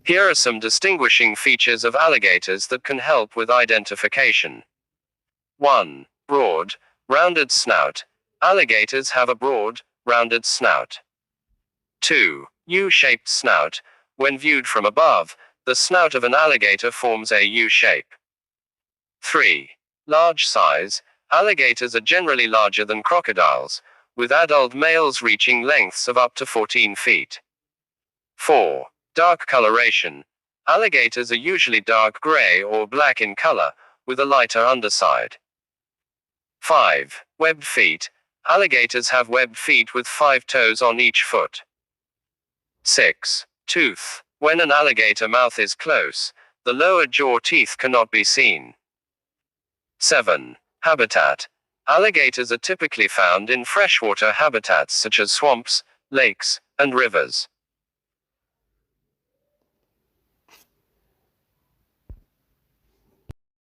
Here are some distinguishing features of alligators that can help with identification. 1. Broad, rounded snout. Alligators have a broad, rounded snout. 2. U-shaped snout. When viewed from above, the snout of an alligator forms a U shape. 3. Large size. Alligators are generally larger than crocodiles, with adult males reaching lengths of up to 14 feet. 4. Dark coloration. Alligators are usually dark gray or black in color, with a lighter underside. 5. Webbed feet. Alligators have webbed feet with 5 toes on each foot. 6. Tooth. When an alligator mouth is close, the lower jaw teeth cannot be seen. 7. Habitat. Alligators are typically found in freshwater habitats such as swamps, lakes, and rivers.